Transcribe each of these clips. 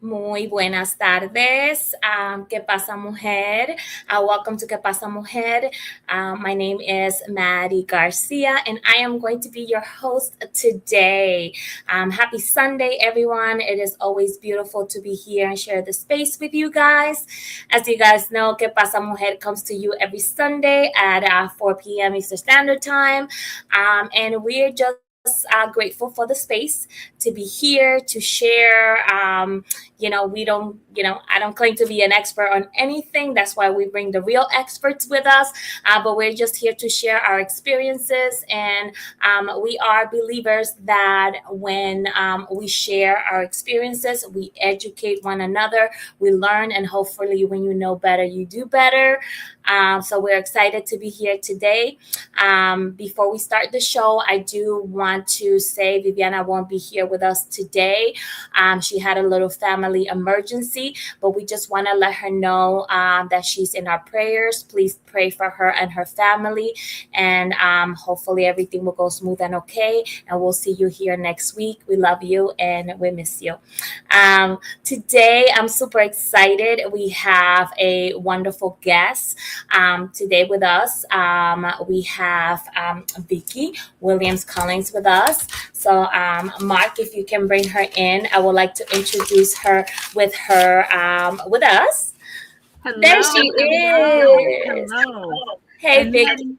Muy buenas tardes. ¿Qué pasa, mujer? Welcome to ¿Qué pasa, mujer? My name is Maddie Garcia, and I am going to be your host today. Happy Sunday, everyone. It is always beautiful to be here and share the space with you guys. As you guys know, ¿Qué pasa, mujer? Comes to you every Sunday at 4 p.m. Eastern Standard Time. And we're just grateful for the space to be here to share. We don't, I don't claim to be an expert on anything. That's why we bring the real experts with us. But we're just here to share our experiences. And we are believers that when we share our experiences, we educate one another, we learn, and hopefully, when you know better, you do better. So we're excited to be here today. Before we start the show, I do want to say Viviana won't be here with us today. She had a little family emergency, but we just want to let her know that she's in our prayers. Please pray for her and her family, and hopefully everything will go smooth and okay. And we'll see you here next week. We love you and we miss you. Today, I'm super excited. We have a wonderful guest today with us. We have Vicky Williams Collins with us. So, Mark, if you can bring her in, I would like to introduce her with us. Hello, There she is. hello. Hey, And Vicky.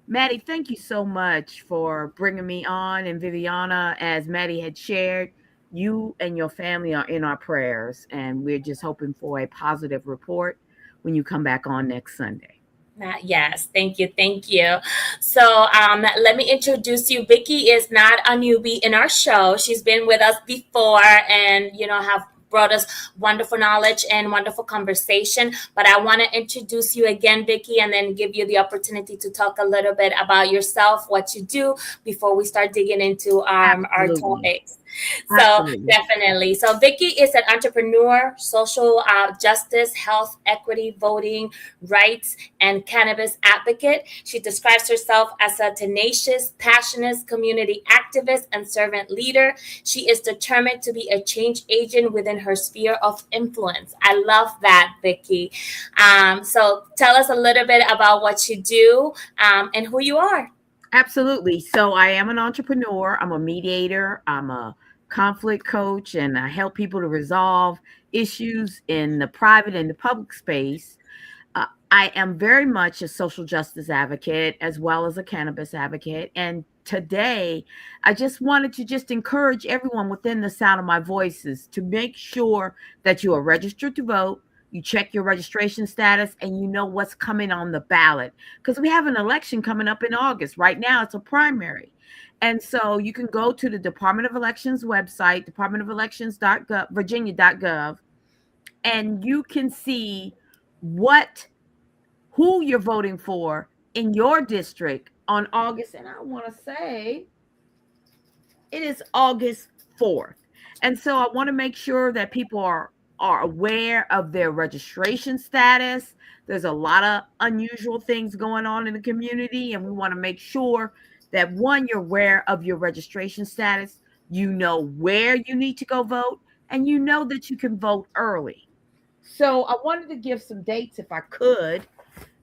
Maddie, thank you so much for bringing me on. And Viviana, as Maddie had shared, you and your family are in our prayers, and we're just hoping for a positive report when you come back on next Sunday. Yes, thank you, thank you. So, let me introduce you. Vicky is not a newbie in our show. She's been with us before, and have brought us wonderful knowledge and wonderful conversation. But I want to introduce you again, Vicky, and then give you the opportunity to talk a little bit about yourself, what you do, before we start digging into our Absolutely. topics. So Absolutely. definitely. So Vicky is an entrepreneur, social justice, health, equity, voting, rights, and cannabis advocate. She describes herself as a tenacious, passionate community activist and servant leader. She is determined to be a change agent within her sphere of influence. I love that, Vicky. So tell us a little bit about what you do and who you are. Absolutely. So I am an entrepreneur. I'm a mediator. I'm a conflict coach, and I help people to resolve issues in the private and the public space. I am very much a social justice advocate as well as a cannabis advocate. And today, I just wanted to just encourage everyone within the sound of my voices to make sure that you are registered to vote. You check your registration status and you know what's coming on the ballot because we have an election coming up in August. Right now, it's a primary. And so you can go to the Department of Elections website, departmentofelections.gov, virginia.gov, and you can see what who you're voting for in your district on August, and I want to say it is August 4th. And so I want to make sure that people are aware of their registration status. There's a lot of unusual things going on in the community, and we want to make sure that one, you're aware of your registration status, you know where you need to go vote, and you know that you can vote early. So I wanted to give some dates if I could.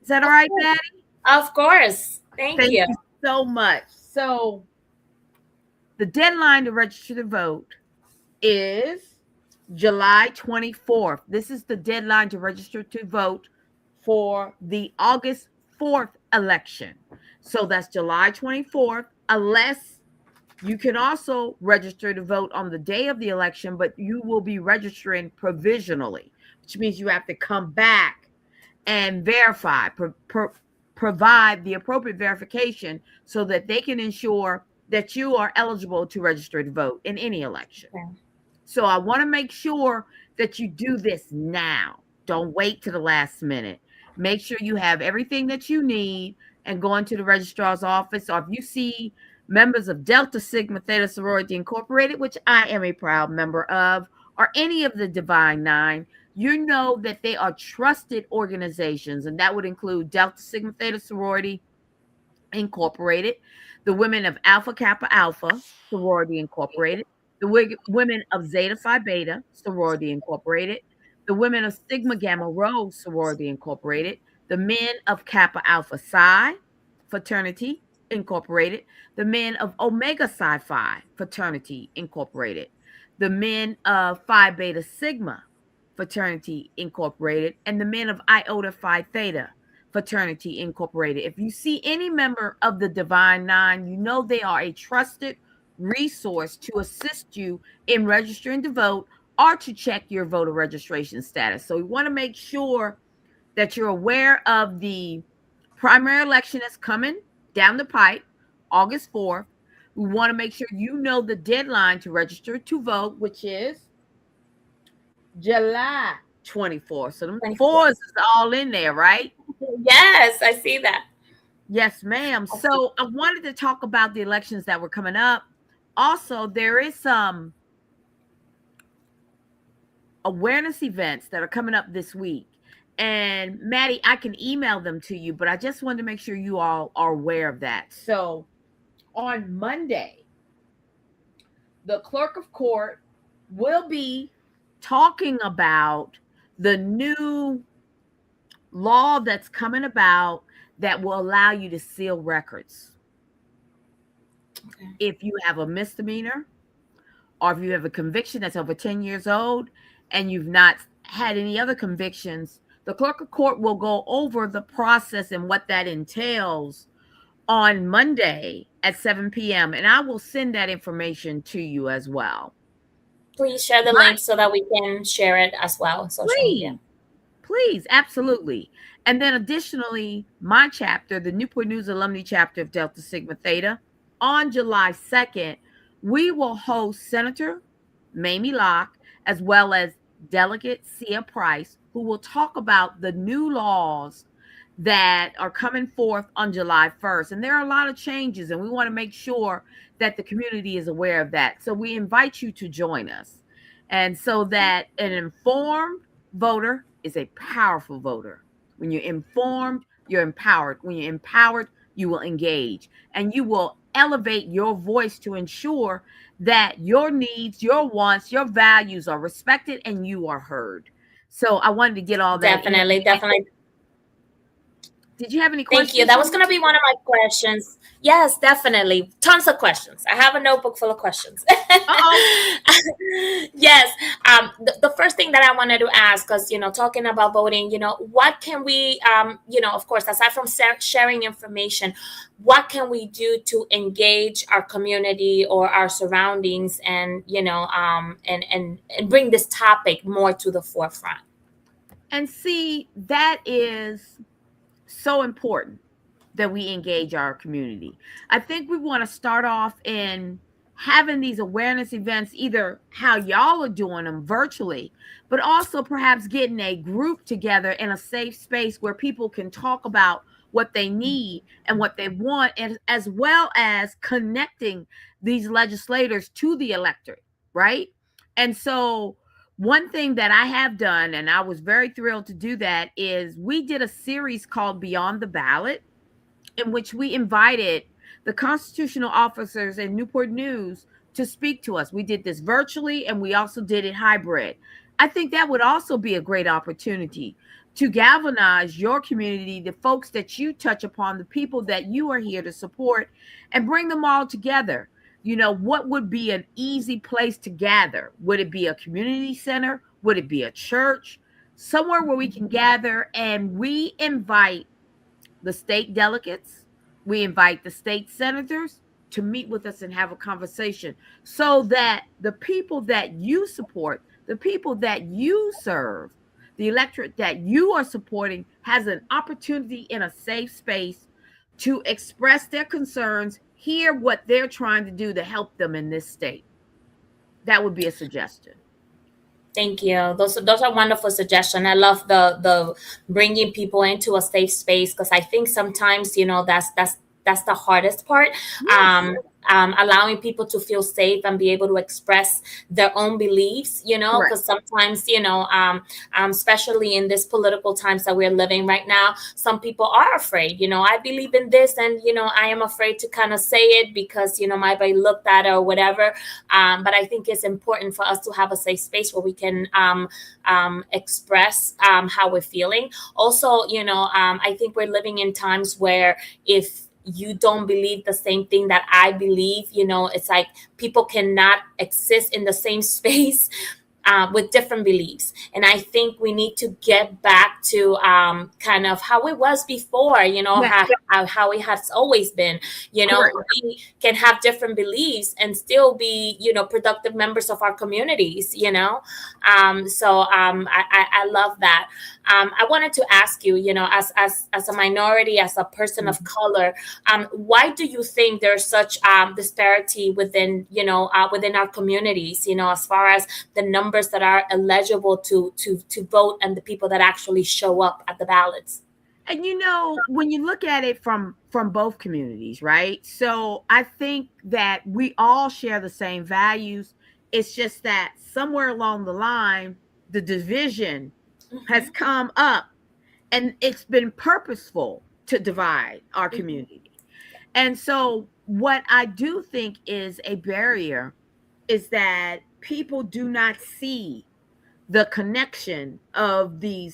Is that all Of right, course. Maddie? Of course. Thank Thank you. you so much. So the deadline to register to vote is July 24th. This is the deadline to register to vote for the August 4th election. So that's July 24th, unless you can also register to vote on the day of the election, but you will be registering provisionally, which means you have to come back and verify, provide the appropriate verification so that they can ensure that you are eligible to register to vote in any election. Okay. So I want to make sure that you do this now. Don't wait to the last minute. Make sure you have everything that you need and go into the registrar's office. Or if you see members of Delta Sigma Theta Sorority Incorporated, which I am a proud member of, or any of the Divine Nine, you know that they are trusted organizations, and that would include Delta Sigma Theta Sorority Incorporated, the Women of Alpha Kappa Alpha Sorority Incorporated, the women of Zeta Phi Beta Sorority Incorporated, the women of Sigma Gamma Rho Sorority Incorporated, the men of Kappa Alpha Psi Fraternity Incorporated, the men of Omega Psi Phi Fraternity Incorporated, the men of Phi Beta Sigma Fraternity Incorporated, and the men of Iota Phi Theta Fraternity Incorporated. If you see any member of the Divine Nine, you know they are a trusted resource to assist you in registering to vote or to check your voter registration status. So we want to make sure that you're aware of the primary election that's coming down the pipe, August 4th. We want to make sure you know the deadline to register to vote, which is July 24th. So them 24. fours is all in there, right? Yes, I see that. Yes, ma'am. I see. So I wanted to talk about the elections that were coming up. Also, there is some awareness events that are coming up this week. And Maddie, I can email them to you, but I just wanted to make sure you all are aware of that. So on Monday, the clerk of court will be talking about the new law that's coming about that will allow you to seal records. Okay. If you have a misdemeanor or if you have a conviction that's over 10 years old and you've not had any other convictions, the clerk of court will go over the process and what that entails on Monday at 7 p.m. And I will send that information to you as well. Please share the My, link so that we can share it as well on social media. please, please, absolutely. And then additionally, my chapter, the Newport News Alumni Chapter of Delta Sigma Theta, on July 2nd, we will host Senator Mamie Locke as well as Delegate Sia Price, who will talk about the new laws that are coming forth on July 1st. And there are a lot of changes, and we want to make sure that the community is aware of that. So we invite you to join us. And so that an informed voter is a powerful voter. When you're informed, you're empowered. When you're empowered, you will engage and you will elevate your voice to ensure that your needs, your wants, your values are respected and you are heard. So I wanted to get all that in. Definitely, definitely. Did you have any Thank you. questions That for was me? going to be one of my questions. Yes, definitely. Tons of questions. I have a notebook full of questions. Uh-oh. Yes. The first thing that I wanted to ask, because, talking about voting, what can we, of course, aside from sharing information, what can we do to engage our community or our surroundings and, and bring this topic more to the forefront? And see, that is so important that we engage our community. I think we want to start off in having these awareness events, either how y'all are doing them virtually, but also perhaps getting a group together in a safe space where people can talk about what they need and what they want, and as well as connecting these legislators to the electorate, right? And so one thing that I have done, and I was very thrilled to do that, is we did a series called Beyond the Ballot, in which we invited the constitutional officers in Newport News to speak to us. We did this virtually and we also did it hybrid. I think that would also be a great opportunity to galvanize your community, the folks that you touch upon, the people that you are here to support, and bring them all together. What would be an easy place to gather? Would it be a community center? Would it be a church? Somewhere where we can gather, and we invite the state delegates, we invite the state senators to meet with us and have a conversation so that the people that you support, the people that you serve, the electorate that you are supporting has an opportunity in a safe space to express their concerns, hear what they're trying to do to help them in this state. That would be a suggestion. Thank you. Those are wonderful suggestions. I love the bringing people into a safe space, because I think sometimes that's the hardest part. Yes. allowing people to feel safe and be able to express their own beliefs, Correct. because sometimes, especially in this political times that we're living right now, some people are afraid. I believe in this, and I am afraid to kind of say it because might be looked at or whatever. But I think it's important for us to have a safe space where we can express how we're feeling. Also, I think we're living in times where if you don't believe the same thing that I believe, it's like people cannot exist in the same space with different beliefs. And I think we need to get back to kind of how it was before, Yes, how it has always been. correct. We can have different beliefs and still be, productive members of our communities, I love that. I wanted to ask you, as a minority, as a person of Mhm. color, why do you think there's such disparity within, within our communities, as far as the numbers that are eligible to vote and the people that actually show up at the ballots? And when you look at it from both communities, right? So I think that we all share the same values. It's just that somewhere along the line, the division has Hmm. come up, and it's been purposeful to divide our Hmm. community. And so what I do think is a barrier is that people do not see the connection of the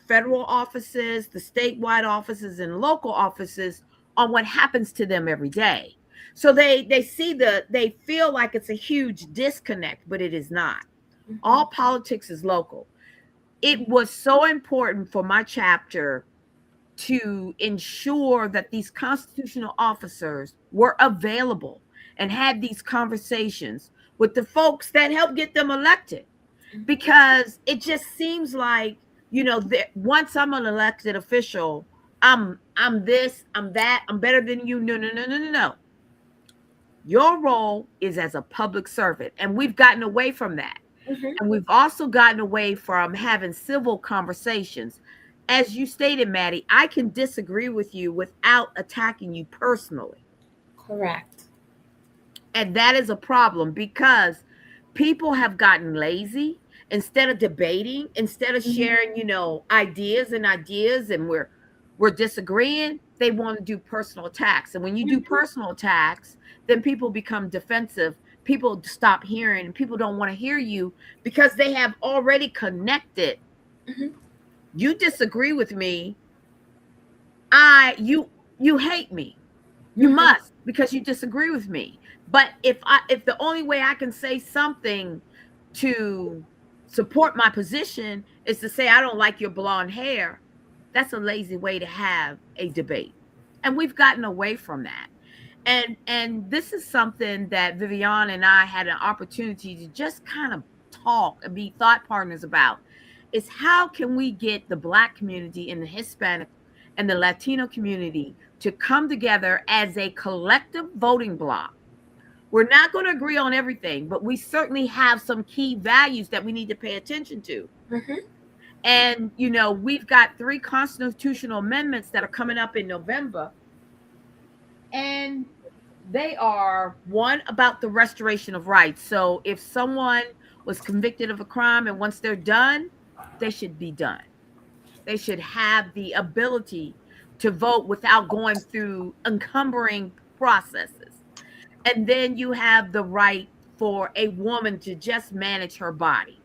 federal offices, the statewide offices, and local offices on what happens to them every day. So they feel like it's a huge disconnect, but it is not. All Hmm. politics is local. It was so important for my chapter to ensure that these constitutional officers were available and had these conversations with the folks that helped get them elected, Hmm. because it just seems like once I'm an elected official, I'm this, I'm that, I'm better than you. No, no, no, no, no, no. Your role is as a public servant, and we've gotten away from that. Hmm. And we've also gotten away from having civil conversations. As you stated, Maddie, I can disagree with you without attacking you personally. Correct. And that is a problem because people have gotten lazy. Instead of debating, instead of Hmm. sharing, ideas, and we're disagreeing, they want to do personal attacks. And when you do Hmm. personal attacks, then people become defensive. People stop hearing, and people don't want to hear you because they have already connected. Hmm. You disagree with me, you hate me. You Hmm. must, because you disagree with me. But if the only way I can say something to support my position is to say I don't like your blonde hair, that's a lazy way to have a debate. And we've gotten away from that. And this is something that Vivian and I had an opportunity to just kind of talk and be thought partners about, is how can we get the Black community and the Hispanic and the Latino community to come together as a collective voting bloc. We're not going to agree on everything, but we certainly have some key values that we need to pay attention to. Hmm. And we've got 3 constitutional amendments that are coming up in November, and they are one about the restoration of rights. So if someone was convicted of a crime and once they're done, they should be done. They should have the ability to vote without going through encumbering processes. And then you have the right for a woman to just manage her body,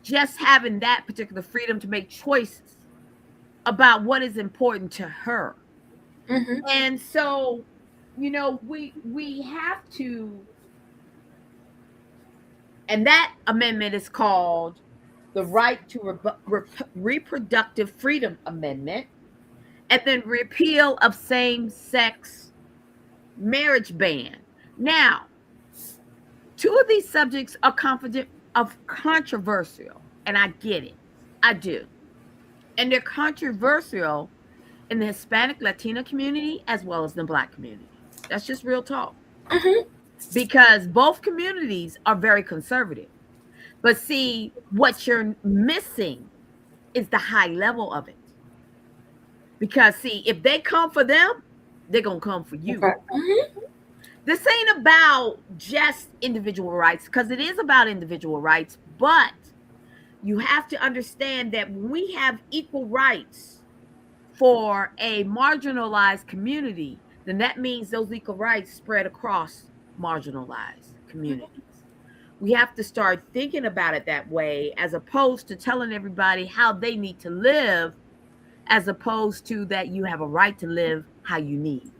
just having that particular freedom to make choices about what is important to her. Hmm. And so, we have to, and that amendment is called the Right to Reproductive Freedom Amendment, and then repeal of same-sex marriage ban. Now, two of these subjects are confident of controversial, and I get it. I do. And they're controversial in the Hispanic Latina community as well as the Black community. That's just real talk. Hmm. Because both communities are very conservative. But see, what you're missing is the high level of it. Because see, if they come for them, they're going to come for you. Okay. Mhm. This ain't about just individual rights, because it is about individual rights, but you have to understand that when we have equal rights for a marginalized community, then that means those equal rights spread across marginalized communities. We have to start thinking about it that way, as opposed to telling everybody how they need to live, as opposed to that you have a right to live how you need.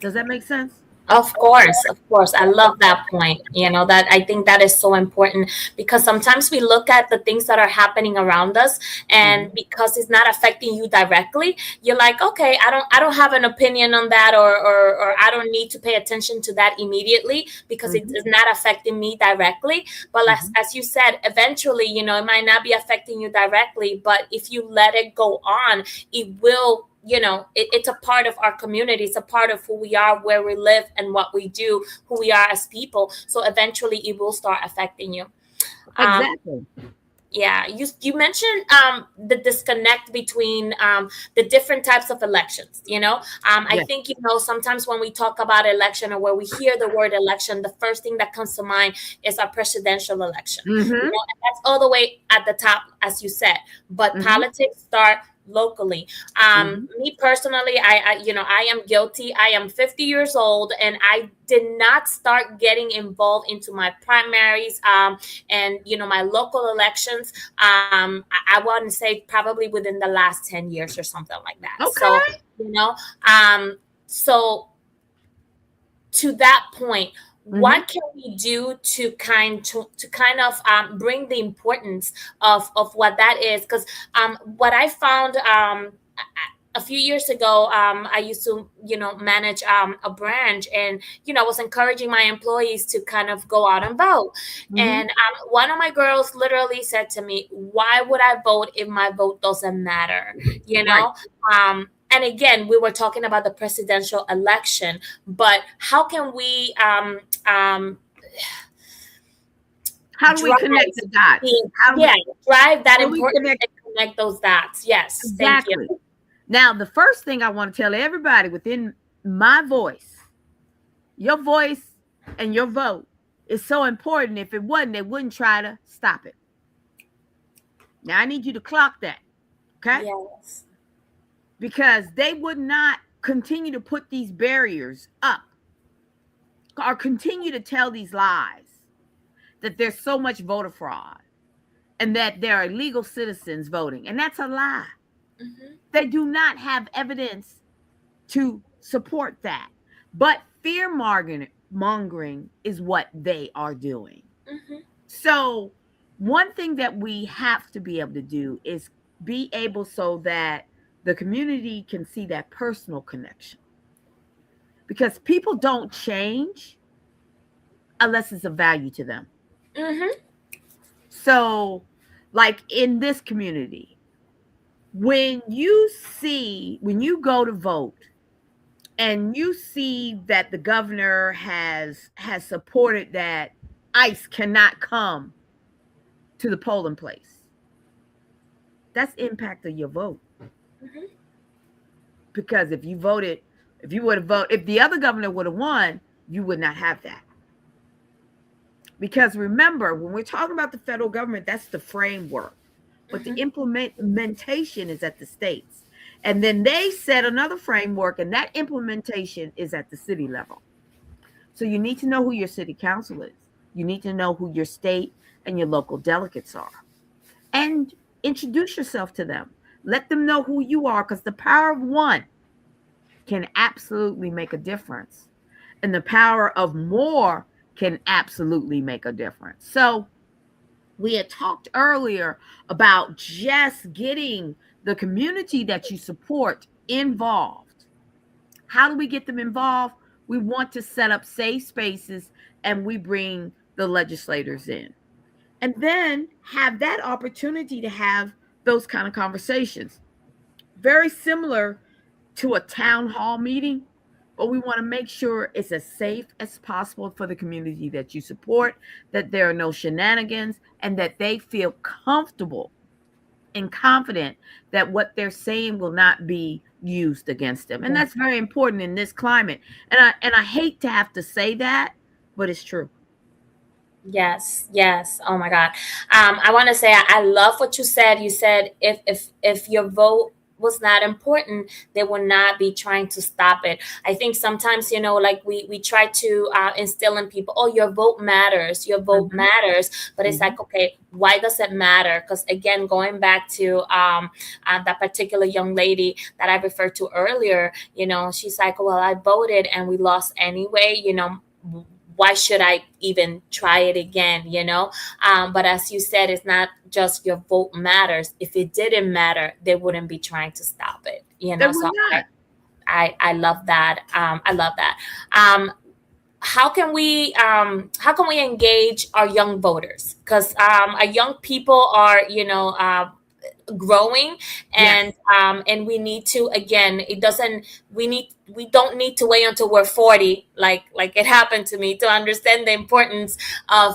Does that make sense? Of course, of course. I love that point. You know, that I think that is so important because sometimes we look at the things that are happening around us, and Mhm. because it's not affecting you directly, you're like, okay, I don't have an opinion on that, or I don't need to pay attention to that immediately because it Mhm. is not affecting me directly. But Mhm. as you said, eventually, it might not be affecting you directly, but if you let it go on, it will, it's a part of our community. It's a part of who we are, where we live, and what we do, who we are as people. So eventually it will start affecting you. um, Exactly. yeah, you mentioned the disconnect between the different types of elections. I Yes. think, sometimes when we talk about election, or where we hear the word election, the first thing that comes to mind is a presidential election. Mhm. And that's all the way at the top, as you said, but Mhm. politics start locally. Mhm. Me personally, I am guilty. I am 50 years old, and I did not start getting involved into my primaries, and my local elections. I want to say probably within the last 10 years or something like that. So, Okay. you know so to that point, Mhm. what can we do to kind of bring the importance of what that is? Because what I found, a few years ago, I used to, manage a branch, and I was encouraging my employees to kind of go out and vote. Mhm. And one of my girls literally said to me, "Why would I vote if my vote doesn't matter?" You Right. know. And again, we were talking about the presidential election, but how can we How do we connect drive the dots? the How do we yeah drive that how do we importance connect? and connect those dots? Yes, thank you. Exactly. Now, the first thing I want to tell everybody within my voice, your voice and your vote is so important. If it wasn't, they wouldn't try to stop it. Now, I need you to clock that, okay? Yes. Because they would not continue to put these barriers up or continue to tell these lies that there's so much voter fraud and that there are illegal citizens voting. And that's a lie. Hmm. They do not have evidence to support that. But fear mongering is what they are doing. Hmm. So, one thing that we have to be able to do is be able so that the community can see that personal connection, because people don't change unless it's of value to them. Hmm. So, like in this community, when you go to vote and you see that the governor has supported that ICE cannot come to the polling place, that's impact of your vote. Hmm. Because if you would have voted, if the other governor would have won, you would not have that. Because remember, when we're talking about the federal government, that's the framework, but the Hmm. implementation is at the states. And then they set another framework, and that implementation is at the city level. So you need to know who your city council is. You need to know who your state and your local delegates are. And introduce yourself to them. Let them know who you are, because the power of one can absolutely make a difference. And the power of more can absolutely make a difference. So we had talked earlier about just getting the community that you support involved. How do we get them involved? We want to set up safe spaces, and we bring the legislators in. And then have that opportunity to have those kind of conversations. Very similar to a town hall meeting, but we want to make sure it's as safe as possible for the community that you support, that there are no shenanigans, and that they feel comfortable and confident that what they're saying will not be used against them. And Yes. that's very important in this climate. And I hate to have to say that, but it's true. Yes, yes. Oh my God. I want to say I love what you said. You said if your vote was not important, they would not be trying to stop it. I think sometimes, like we try to instill in people, oh, your vote matters, your vote Hmm. matters. But it's Hmm. like, okay, why does it matter? Because again, going back to that particular young lady that I referred to earlier, she's like, well, I voted and we lost anyway. Why should I even try it again? But as you said, it's not just your vote matters. If it didn't matter, they wouldn't be trying to stop it. They So would not. I love that. I love that. um, how can we engage our young voters? Because our young people are growing, and Yes. we need to, again, it doesn't we don't need to wait until we're 40, like it happened to me, to understand the importance of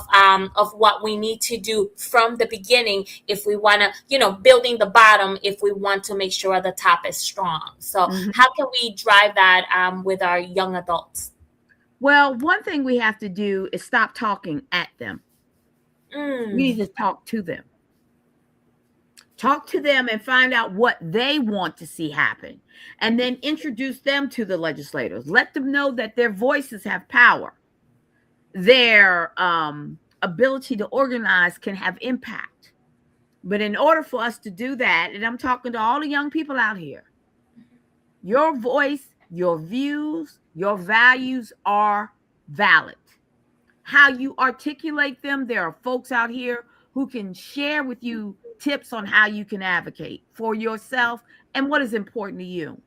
what we need to do from the beginning, if we want to, building the bottom, if we want to make sure the top is strong. So Hmm. how can we drive that with our young adults? Well, one thing we have to do is stop talking at them. We need Mm. to talk to them. Talk to them and find out what they want to see happen. And then introduce them to the legislators. Let them know that their voices have power. Their ability to organize can have impact. But in order for us to do that, and I'm talking to all the young people out here, your voice, your views, your values are valid. How you articulate them, there are folks out here who can share with you tips on how you can advocate for yourself and what is important to you.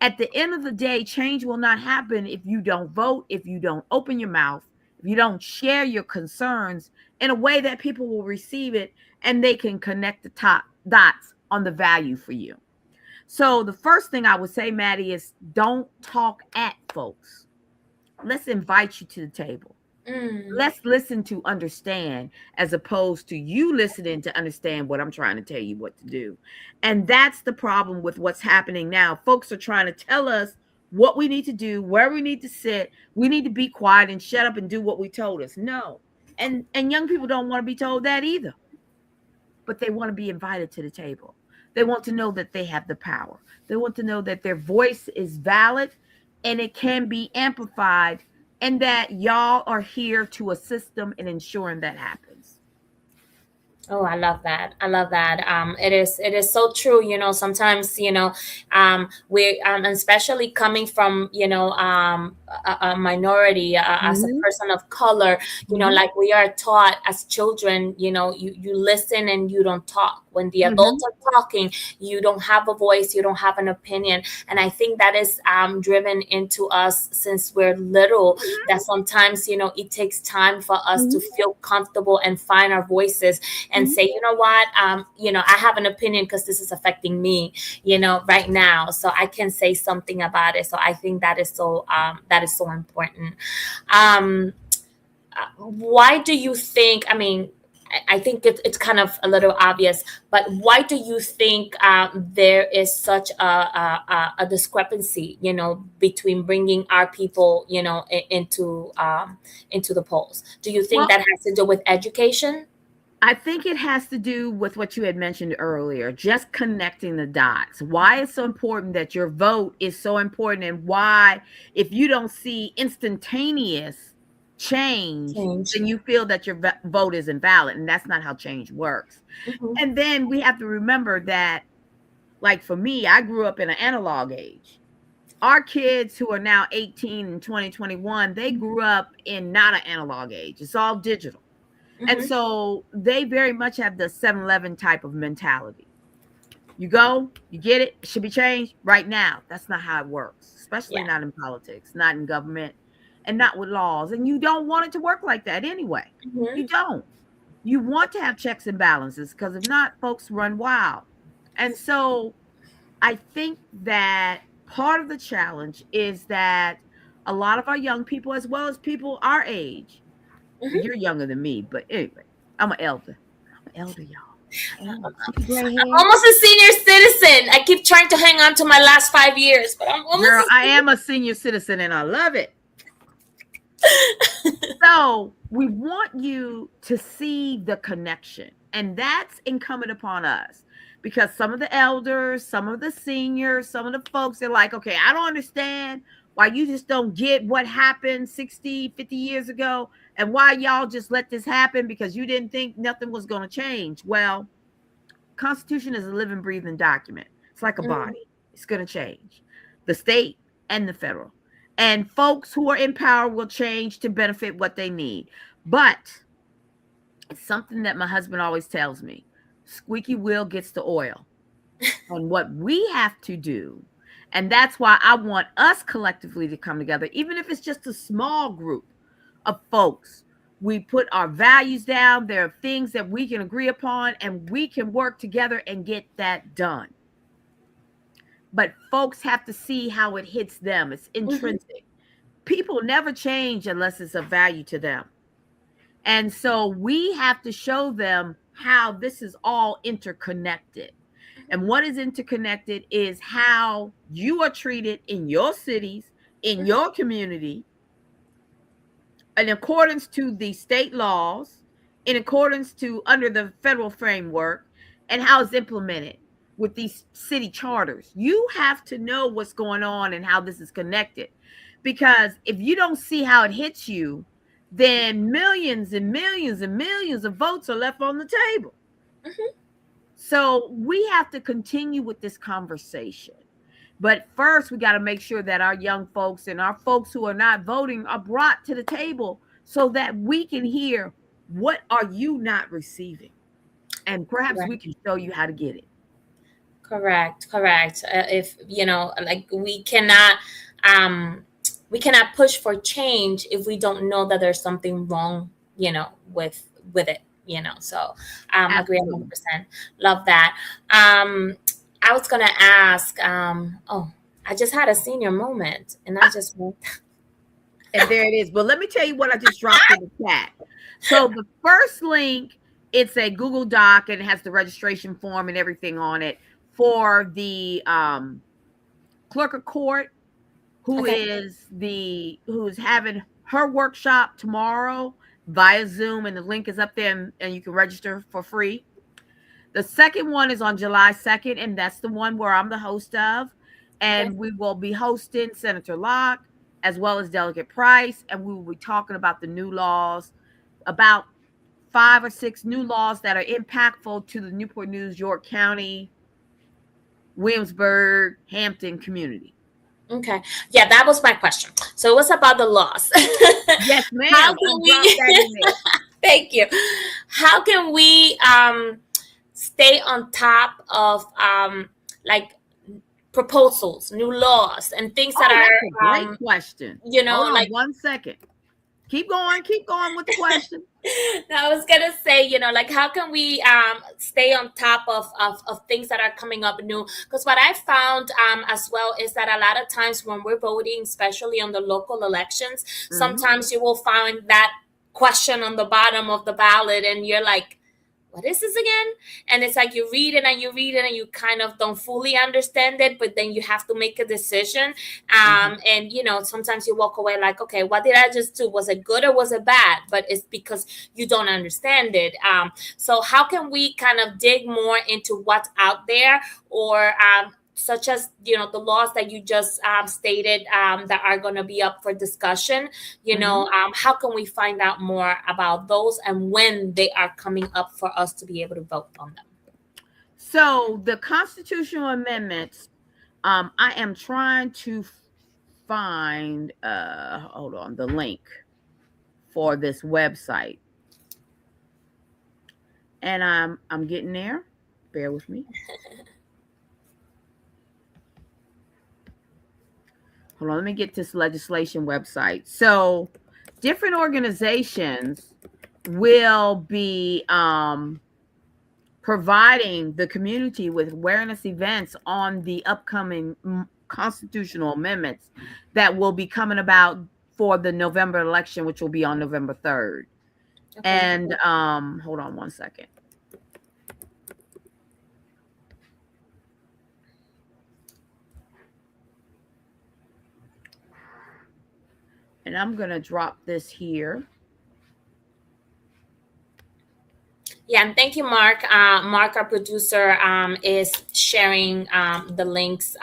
At the end of the day, change will not happen if you don't vote, if you don't open your mouth, if you don't share your concerns in a way that people will receive it and they can connect the top dots on the value for you. So the first thing I would say, Maddie, is don't talk at folks. Let's invite you to the table. Mm. Let's listen to understand as opposed to you listening to understand what I'm trying to tell you what to do. And that's the problem with what's happening now. Folks are trying to tell us what we need to do, where we need to sit. We need to be quiet and shut up and do what we told us. No. And young people don't want to be told that either, but they want to be invited to the table. They want to know that they have the power. They want to know that their voice is valid and it can be amplified, and that y'all are here to assist them in ensuring that happens. Oh, I love that. I love that. It is so true. Sometimes, we, especially coming from, a minority, as a Hmm. person of color, Hmm. like we are taught as children, you listen and you don't talk. When the adults Hmm. are talking, you don't have a voice, you don't have an opinion. And I think that is driven into us since we're little, that sometimes, it takes time for us to Hmm. feel comfortable and find our voices and Hmm. say, you know what, I have an opinion because this is affecting me, right now. So I can say something about it. So I think that is so important. Um, why do you think? I mean, I think it's kind of a little obvious, but why do you think there is such a discrepancy, between bringing our people, into the polls? Do you think Well, that has to do with education? I think it has to do with what you had mentioned earlier, just connecting the dots. Why it's so important that your vote is so important, and why, if you don't see instantaneous change, Change. then you feel that your vote is invalid. And that's not how change works. Hmm. And then we have to remember that, like for me, I grew up in an analog age. Our kids who are now 18 and 2021, they grew up in not an analog age. It's all digital. And Hmm. so they very much have the 7-Eleven type of mentality. You go, you get it, it should be changed right now. That's not how it works, especially Yeah. not in politics, not in government, and not with laws. And you don't want it to work like that anyway. Hmm. You don't. You want to have checks and balances, because if not, folks run wild. And so I think that part of the challenge is that a lot of our young people, as well as people our age, well, Hmm. you're younger than me, but anyway, I'm an elder. I'm an elder, y'all. Damn, see the gray I'm hair? almost a senior citizen. I keep trying to hang on to my last 5 years, but I'm almost Girl, a I am a senior citizen and I love it. So we want you to see the connection, and that's incumbent upon us because some of the elders, some of the seniors, some of the folks are like, okay, I don't understand why you just don't get what happened 60, 50 years ago and why y'all just let this happen because you didn't think nothing was going to change. Well, Constitution is a living, breathing document. It's like a Mhm. body. It's going to change. The state and the federal. And folks who are in power will change to benefit what they need. But it's something that my husband always tells me. Squeaky wheel gets the oil. And what we have to do, and that's why I want us collectively to come together, even if it's just a small group of folks. We put our values down. There are things that we can agree upon, and we can work together and get that done. But folks have to see how it hits them. It's Mhm. intrinsic. People never change unless it's of value to them. And so we have to show them how this is all interconnected. And what is interconnected is how you are treated in your cities, in Mhm. your community, in accordance to the state laws, in accordance to under the federal framework, and how it's implemented with these city charters. You have to know what's going on and how this is connected. Because if you don't see how it hits you, then millions and millions and millions of votes are left on the table. Mhm. So we have to continue with this conversation. But first, we got to make sure that our young folks and our folks who are not voting are brought to the table so that we can hear what are you not receiving, and perhaps we Right. can show you how to get it. Correct, correct. If like um, we cannot push for change if we don't know that there's something wrong, with it. So agree 100%. Absolutely. Love that. I was gonna ask. Oh, I just had a senior moment, and I just went. And there it is. But let me tell you what I just dropped in the chat. So the first link, it's a Google Doc and it has the registration form and everything on it for the clerk of court Okay. who's having her workshop tomorrow via Zoom, and the link is up there, and you can register for free. The second one is on July 2nd, and that's the one where I'm the host of. Okay. And we will be hosting Senator Locke as well as Delegate Price, and we will be talking about the new laws, about 5 or 6 new laws that are impactful to the Newport News, York County, Williamsburg, Hampton community. Okay. Yeah, that was my question. So it was about the loss. Yes, How ma'am. I can dropped we? that in there. Thank you. How can we stay on top of like proposals, new laws, and things that Oh, that's a are great question. Hold on like 1 second. Keep going with the question. I was gonna say, like how can we stay on top of things that are coming up new? Because what I found as well is that a lot of times when we're voting, especially on the local elections, Mhm. sometimes you will find that question on the bottom of the ballot, and you're like, what is this again? And it's like you read it and you read it and you kind of don't fully understand it, but then you have to make a decision. Mhm. And sometimes you walk away like, okay, what did I just do? Was it good or was it bad? But it's because you don't understand it. So how can we kind of dig more into what's out there, or such as the laws that you just stated that are going to be up for discussion, Mhm. how can we find out more about those and when they are coming up for us to be able to vote on them? So the constitutional amendments, I am trying to find hold on, the link for this website. And I'm getting there. Bear with me. Hold on, let me get this legislation website. So different organizations will be providing the community with awareness events on the upcoming constitutional amendments that will be coming about for the November election, which will be on November 3rd. Okay. And hold on 1 second. And I'm going to drop this here. Yeah, and thank you, Mark. Mark, our producer, is sharing the links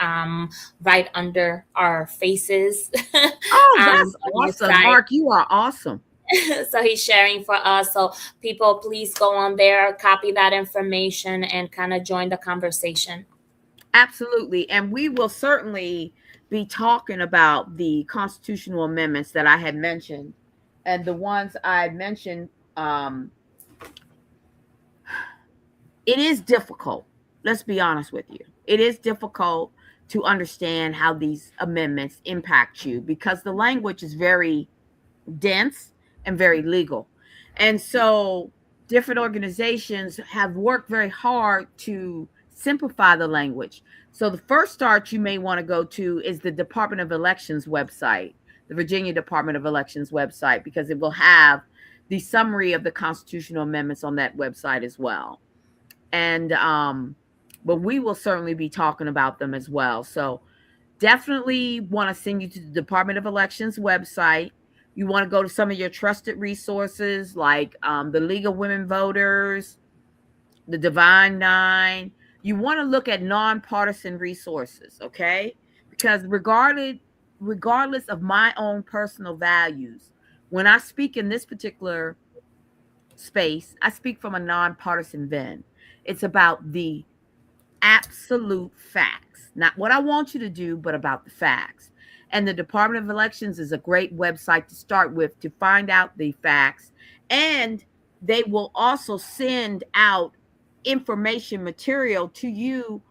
right under our faces Oh, that's on his awesome. side. Mark, you are awesome. So he's sharing for us. So people, please go on there, copy that information, and kind of join the conversation. Absolutely. And we will certainly be talking about the constitutional amendments that I had mentioned. And the ones I mentioned, um, it is difficult. Let's be honest with you. It is difficult to understand how these amendments impact you because the language is very dense and very legal. And so different organizations have worked very hard to simplify the language. So the first start you may want to go to is the Department of Elections website, the Virginia Department of Elections website, because it will have the summary of the constitutional amendments on that website as well. And but we will certainly be talking about them as well. So definitely want to send you to the Department of Elections website. You want to go to some of your trusted resources like the League of Women Voters, the Divine Nine. You want to look at nonpartisan resources, okay? Because regardless of my own personal values, when I speak in this particular space, I speak from a nonpartisan bent. It's about the absolute facts, not what I want you to do, but about the facts. And the Department of Elections is a great website to start with to find out the facts. And they will also send out information material to you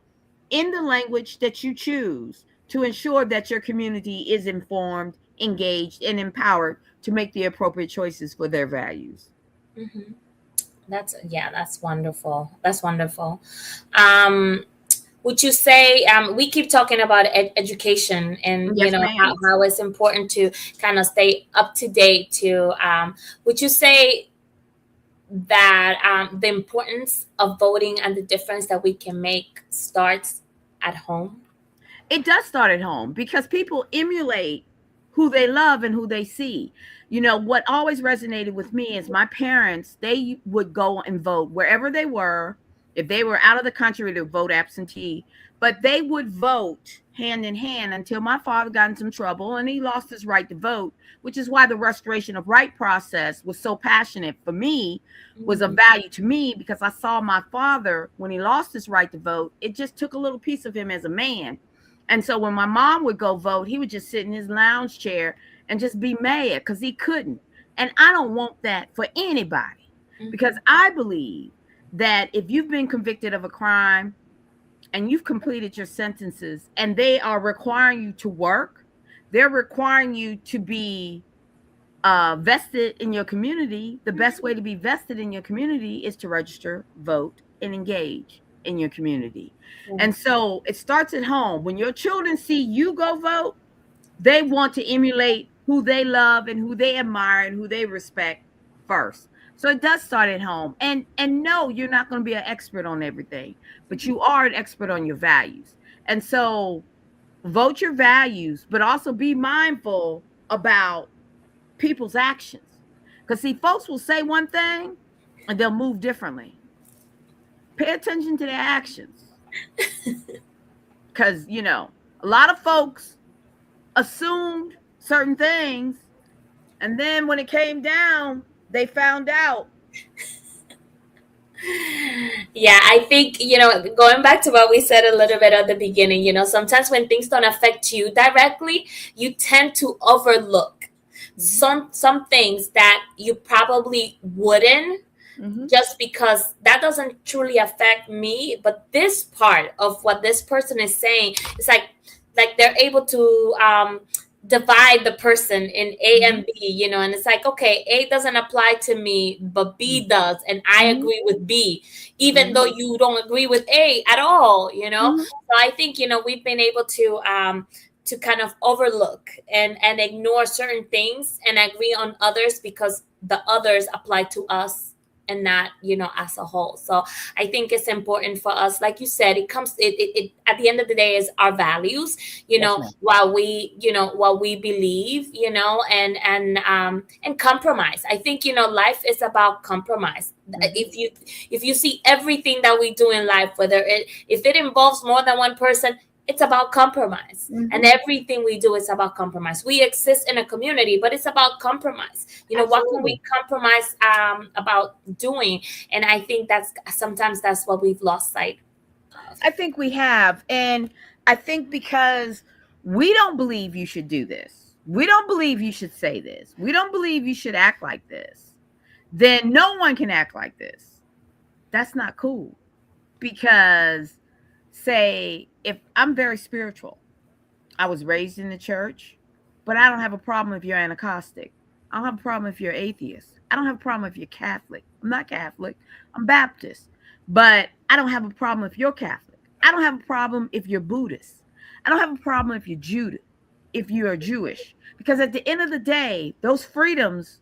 in the language that you choose to ensure that your community is informed, engaged, and empowered to make the appropriate choices for their values. Hmm. That's wonderful. That's wonderful. Um, would you say we keep talking about education and Yes, ma'am. how it's important to kind of stay up to date to would you say that the importance of voting and the difference that we can make starts at home? It does start at home because people emulate who they love and who they see. You know, what always resonated with me is my parents, they would go and vote wherever they were. If they were out of the country, they would vote absentee, but they would vote hand in hand until my father got in some trouble and he lost his right to vote, which is why the restoration of right process was so passionate for me, was of Mhm. value to me, because I saw my father, when he lost his right to vote, it just took a little piece of him as a man. And so when my mom would go vote, he would just sit in his lounge chair and just be mad because he couldn't. And I don't want that for anybody, because Mhm. I believe that if you've been convicted of a crime and you've completed your sentences and they are requiring you to work, they're requiring you to be vested in your community. The best way to be vested in your community is to register, vote, and engage in your community. And Yes. so it starts at home. When your children see you go vote, they want to emulate who they love and who they admire and who they respect first. So it does start at home. And no, you're not going to be an expert on everything, but you are an expert on your values. And so vote your values, but also be mindful about people's actions. Because, see, folks will say one thing and they'll move differently. Pay attention to their actions. Because, a lot of folks assumed certain things. And then when it came down, they found out. Yeah, I think, going back to what we said a little bit at the beginning, sometimes when things don't affect you directly, you tend to overlook Mm-hmm. some things that you probably wouldn't, Mm-hmm. just because that doesn't truly affect me, but this part of what this person is saying, it's like they're able to divide the person in A Mm-hmm. and B, and it's like, okay, A doesn't apply to me, but B does, and I Mm-hmm. agree with B, even Mm-hmm. though you don't agree with A at all. Mm-hmm. So I think, we've been able to kind of overlook and ignore certain things and agree on others because the others apply to us and not, as a whole. So I think it's important for us, like you said, it at the end of the day is our values, Yes, ma'am. while we believe, and compromise. I think, life is about compromise. Hmm. If you see everything that we do in life, if it involves more than one person, it's about compromise. And Hmm. everything we do is about compromise. We exist in a community, but it's about compromise. What can we Absolutely. compromise about doing? And I think that's what we've lost sight of. I think we have. And I think because we don't believe you should do this, we don't believe you should say this, we don't believe you should act like this, then no one can act like this. That's not cool. Because, say, if I'm very spiritual, I was raised in the church, but I don't have a problem if you're anacostic. I don't have a problem if you're atheist. I don't have a problem if you're Catholic. I'm not Catholic. I'm Baptist. But I don't have a problem if you're Catholic. I don't have a problem if you're Buddhist. I don't have a problem if you're Judah, if you are Jewish. Because at the end of the day, those freedoms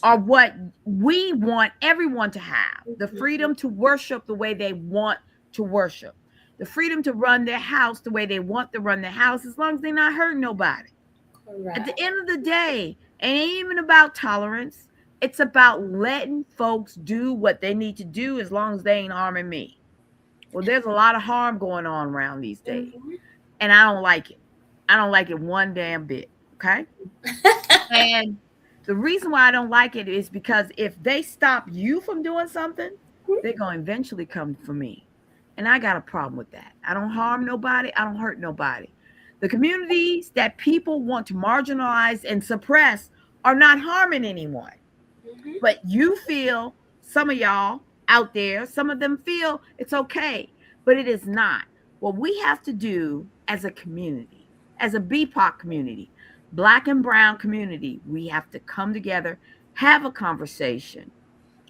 are what we want everyone to have: the freedom to worship the way they want to worship, the freedom to run their house the way they want to run their house, as long as they're not hurting nobody. At the Correct. end of the day, it ain't even about tolerance. It's about letting folks do what they need to do as long as they ain't harming me. Well, there's a lot of harm going on around these days, Mhm. and I don't like it. I don't like it one damn bit. Okay. And the reason why I don't like it is because if they stop you from doing something, they're going to eventually come for me. And I got a problem with that. I don't harm nobody, I don't hurt nobody. The communities that people want to marginalize and suppress are not harming anyone. Mhm. But you feel, some of y'all out there, some of them feel it's okay, but it is not. What we have to do as a community, as a BPOC community, Black and Brown community, we have to come together, have a conversation,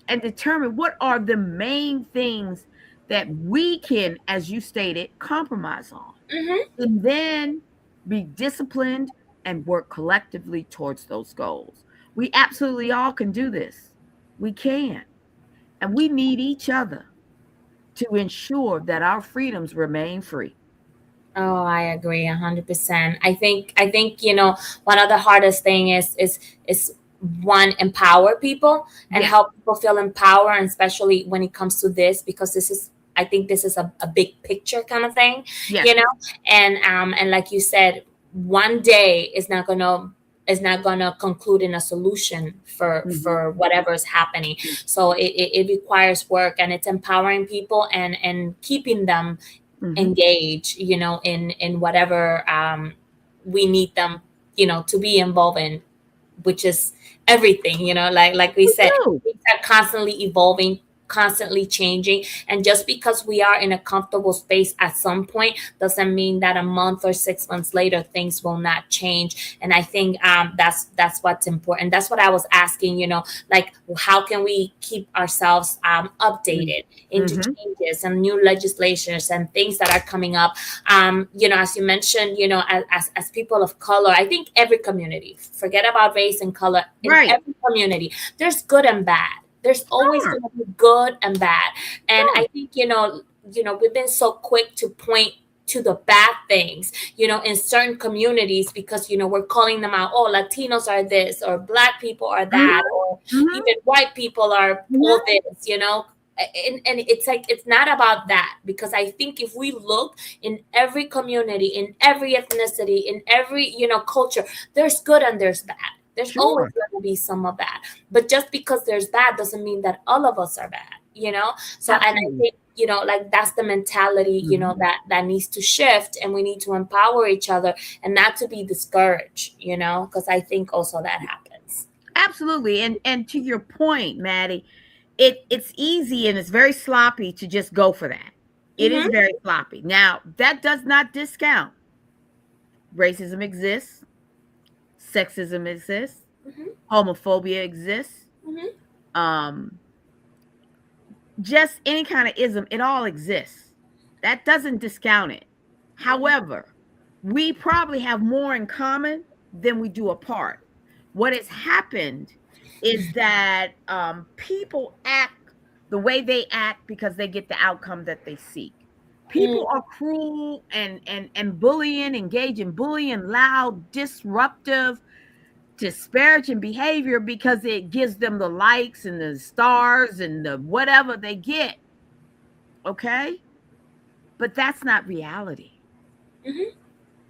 and determine what are the main things that we can, as you stated, compromise on. Mhm. And then be disciplined and work collectively towards those goals. We absolutely all can do this. We can. And we need each other to ensure that our freedoms remain free. Oh, I agree 100%. I think one of the hardest thing is one, empower people and Yes. help people feel empowered, and especially when it comes to this, because I think this is a big picture kind of thing, Yes. you know. And like you said, one day is not gonna conclude in a solution Hmm. for whatever is happening. So it requires work, and it's empowering people and keeping them Hmm. engage, in whatever we need them, to be involved in, which is everything, like we We said, do. things are constantly evolving, constantly changing. And just because we are in a comfortable space at some point doesn't mean that a month or 6 months later things will not change. And I think that's what's important. That's what I was asking, like, how can we keep ourselves updated into Hmm. changes and new legislations and things that are coming up. As you mentioned, as people of color, I think every community, forget about race and color, in Right. every community, there's good and bad. There's always Sure. going to be good and bad. And Sure. I think, we've been so quick to point to the bad things, in certain communities, because, we're calling them out. Oh, Latinos are this, or Black people are Hmm. that, or Hmm. even white people are all Hmm. this. And it's like, it's not about that, because I think if we look in every community, in every ethnicity, in every, culture, there's good and there's bad. There's always Sure. going to be some of that. But just because there's bad doesn't mean that all of us are bad. So, and I Absolutely. think, like, that's the mentality, Hmm. that needs to shift, and we need to empower each other and not to be discouraged, because I think also that happens. Absolutely. And to your point, Maddie, it's easy and it's very sloppy to just go for that. It is Mm-hmm. very sloppy. Now, that does not discount racism exists, sexism exists, Mm-hmm. homophobia exists, Mm-hmm. um, just any kind of ism, it all exists. That doesn't discount it. However, we probably have more in common than we do apart. What has happened is that people act the way they act because they get the outcome that they seek. Mm, People are cruel and bullying, engage in bullying, loud, disruptive, disparaging behavior because it gives them the likes and the stars and the whatever they get. Okay? But that's not reality. mhm,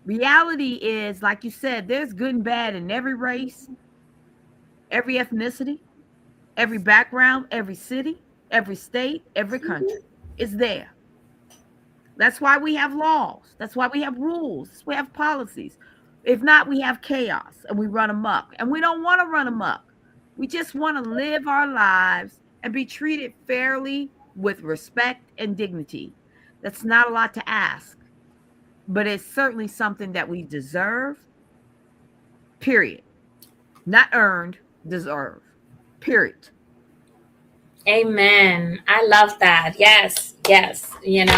Reality is, like you said, there's good and bad in every race, every ethnicity, every background, every city, every state, every country. It's there. That's why we have laws. That's why we have rules. We have policies. If not, we have chaos and we run amok. And we don't want to run amok. We just want to live our lives and be treated fairly with respect and dignity. That's not a lot to ask, but it's certainly something that we deserve, period. Not earned, deserve, period. Amen. I love that. Yes, yes. And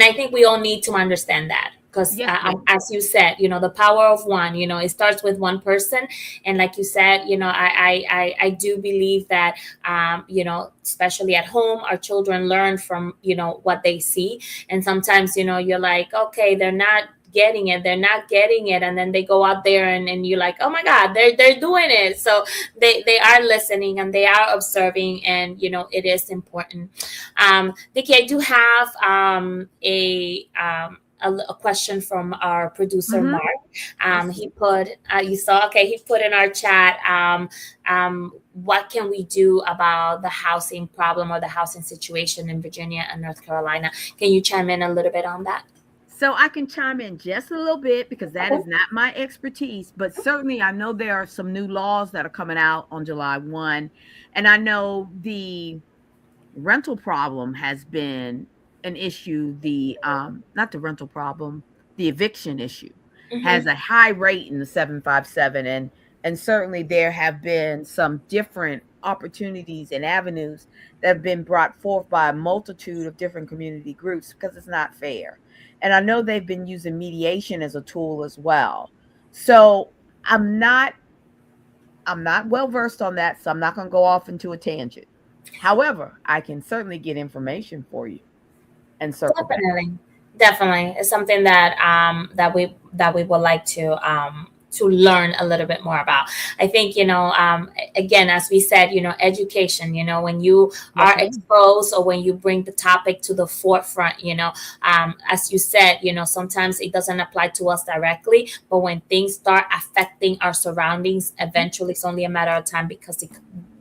I think we all need to understand that because, Yes, ma'am. as you said, the power of one. It starts with one person, and like you said, I do believe that, especially at home, our children learn from what they see, and sometimes you're like, okay, they're not getting it, and then they go out there, and you're like, oh my god, they're doing it. So they are listening and they are observing, and it is important. Vicky, I do have a question from our producer Mm-hmm. Mark. I He see. put you saw, okay, he put in our chat, what can we do about the housing problem or the housing situation in Virginia and North Carolina? Can you chime in a little bit on that? So I can chime in just a little bit because that Okay. is not my expertise, but certainly I know there are some new laws that are coming out on July 1. And I know the rental problem has been an issue. The not the rental problem, the eviction issue has Mm-hmm. a high rate in the 757, and certainly there have been some different opportunities and avenues that have been brought forth by a multitude of different community groups because it's not fair. And I know they've been using mediation as a tool as well. So I'm not I'm not well versed on that, so I'm not going to go off into a tangent. However, I can certainly get information for you and circle back. Definitely, definitely, it's something that we would like to learn a little bit more about. I think again, as we said, education. When you Yes, are ma'am. exposed or when you bring the topic to the forefront, as you said, sometimes it doesn't apply to us directly, but when things start affecting our surroundings, eventually it's only a matter of time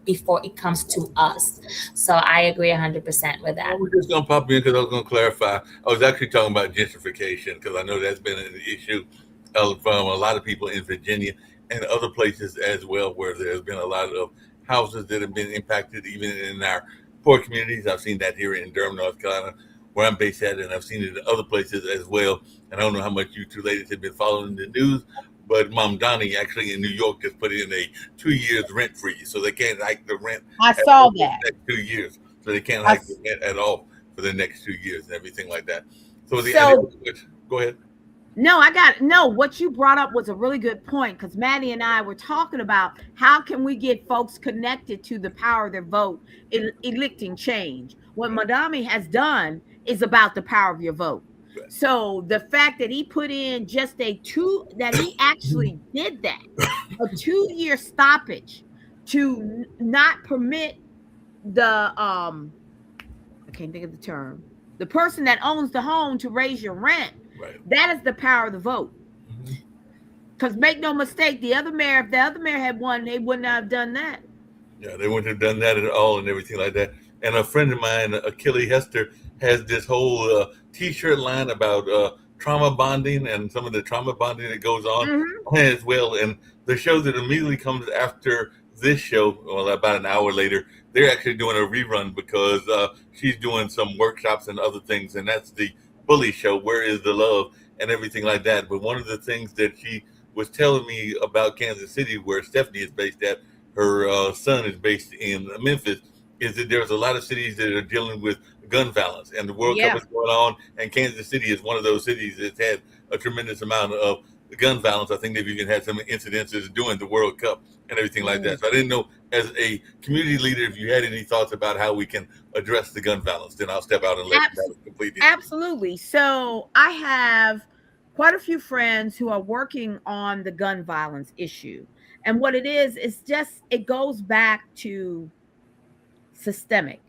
before it comes to us. So I agree 100% with I that. was just going to pop in because I was going to clarify. I was actually talking about gentrification because I know that's been an issue from a lot of people in Virginia and other places as well, where there's been a lot of houses that have been impacted, even in our poor communities. I've seen that here in Durham, North Carolina, where I'm based at, and I've seen it in other places as well. And I don't know how much you two ladies have been following the news, but Mom Donnie actually in New York just put in a 2 years rent freeze, so they can't hike the rent I at all saw for the that. next 2 years. So they can't I, hike the rent at all for the next 2 years and everything like that. So the and so go ahead. no, I got no. What you brought up was a really good point because Maddie and I were talking about how can we get folks connected to the power of their vote in electing change. What Madami has done is about the power of your vote. So the fact that he put in just a two, that he actually did that, a 2 year stoppage to not permit the I can't think of the term, the person that owns the home to raise your rent. Right. That is the power of the vote. Mhm. Because make no mistake, the other mayor, if the other mayor had won, they would not have done that. Yeah, they wouldn't have done that at all and everything like that. And a friend of mine, Achille Hester, has this whole T-shirt line about trauma bonding and some of the trauma bonding that goes on Hmm. as well. And the show that immediately comes after this show, well, about an hour later, they're actually doing a rerun because she's doing some workshops and other things, and that's the bully show. Where is the love and everything like that? But one of the things that she was telling me about Kansas City, where Stephanie is based at, her son is based in Memphis, is that there's a lot of cities that are dealing with gun violence, and the World Cup Yeah. is going on, and Kansas City is one of those cities that's had a tremendous amount of gun violence. I think they've even had some incidences during the World Cup and everything like Mm. that. So I didn't know as a community leader, if you had any thoughts about how we can address the gun violence, then I'll step out and let Abs- Matt complete the interview. Absolutely. So I have quite a few friends who are working on the gun violence issue. And what it is just, it goes back to systemic.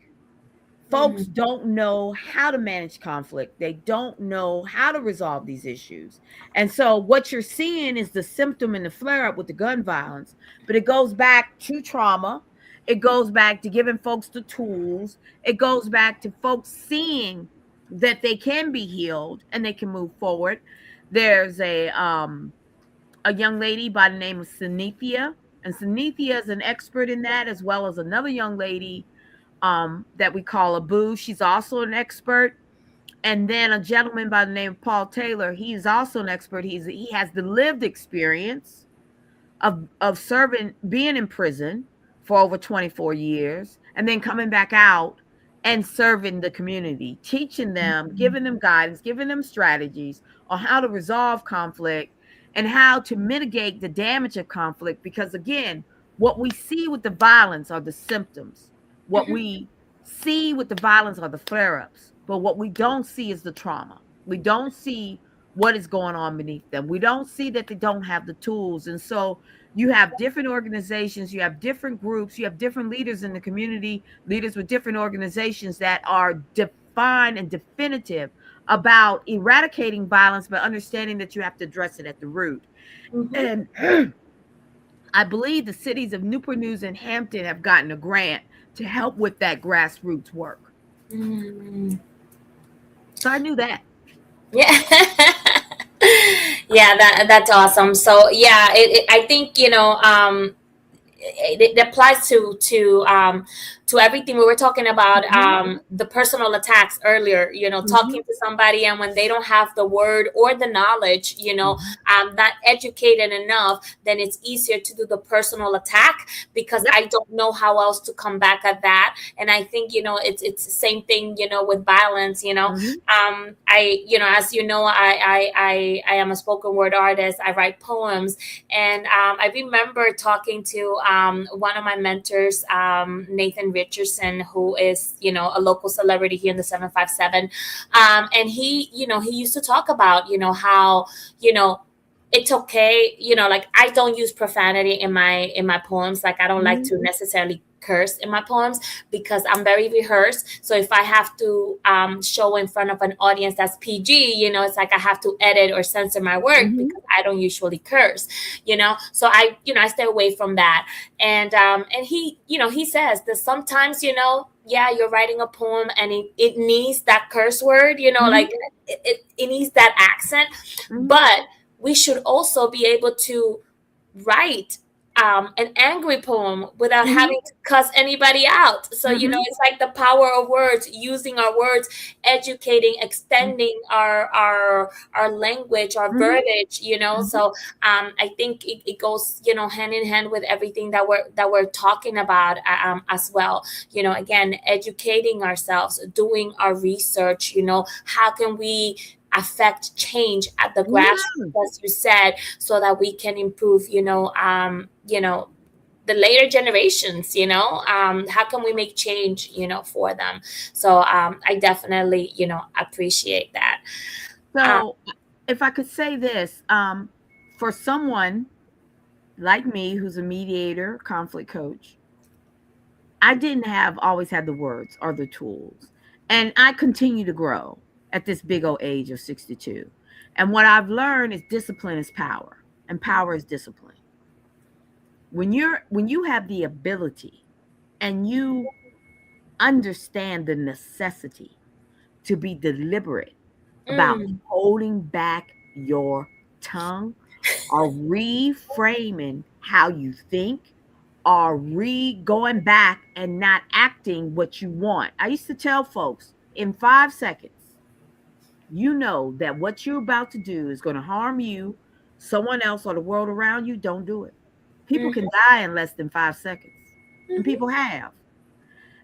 Folks Mhm. don't know how to manage conflict. They don't know how to resolve these issues. And so what you're seeing is the symptom and the flare up with the gun violence, but it goes back to trauma. It goes back to giving folks the tools. It goes back to folks seeing that they can be healed and they can move forward. There's a young lady by the name of Sanithia, and Sanithia is an expert in that, as well as another young lady that we call a boo. She's also an expert. And then a gentleman by the name of Paul Taylor. He's also an expert. He has the lived experience of serving, being in prison for over 24 years, and then coming back out and serving the community, teaching them, giving them guidance, giving them strategies on how to resolve conflict and how to mitigate the damage of conflict. Because again, what we see with the violence are the symptoms. What Mhm. we see with the violence are the flare ups. But what we don't see is the trauma. We don't see what is going on beneath them. We don't see that they don't have the tools. And so you have different organizations, you have different groups, you have different leaders in the community, leaders with different organizations that are defined and definitive about eradicating violence, but understanding that you have to address it at the root. Mhm. And I believe the cities of Newport News and Hampton have gotten a grant to help with that grassroots work. Mm. So I knew that. Yeah. Yeah, that's awesome. So yeah, I think it applies to everything we were talking about, Mhm, the personal attacks earlier, talking mhm, to somebody, and when they don't have the word or the knowledge, mhm. not educated enough, then it's easier to do the personal attack because Yep. I don't know how else to come back at that. And I think it's the same thing with violence. Mhm, I as I am a spoken word artist. I write poems, and I remember talking to one of my mentors, Nathan Richardson, who is, a local celebrity here in the 757. And he used to talk about, how, you know, it's okay, like I don't use profanity in my poems. Like I don't like mhm, to necessarily curse in my poems because I'm very rehearsed. So if I have to show in front of an audience that's PG, it's like I have to edit or censor my work mhm, because I don't usually curse. So I stay away from that. And he says that sometimes, yeah, you're writing a poem and it needs that curse word, like mhm, it needs that accent, mhm, but we should also be able to write an angry poem without mhm, having to cuss anybody out. So, mhm, it's like the power of words, using our words, educating, extending our language, our mhm, verbiage. mhm, So I think it goes, hand in hand with everything that we're talking about, as well. Again, educating ourselves, doing our research. How can we affect change at the mhm. grassroots, as you said, so that we can improve, the later generations, how can we make change, for them? So I definitely, appreciate that. um, So, if I could say this, for someone like me who's a mediator, conflict coach, I didn't have always had the words or the tools. And I continue to grow at this big old age of 62. And what I've learned is discipline is power, and power is discipline. When you have the ability and you understand the necessity to be deliberate about mm, holding back your tongue or reframing how you think or going back and not acting what you want. I used to tell folks in 5 seconds, you know that what you're about to do is going to harm you, someone else, or the world around you. Don't do it. People can mhm, die in less than 5 seconds, and mhm, people have.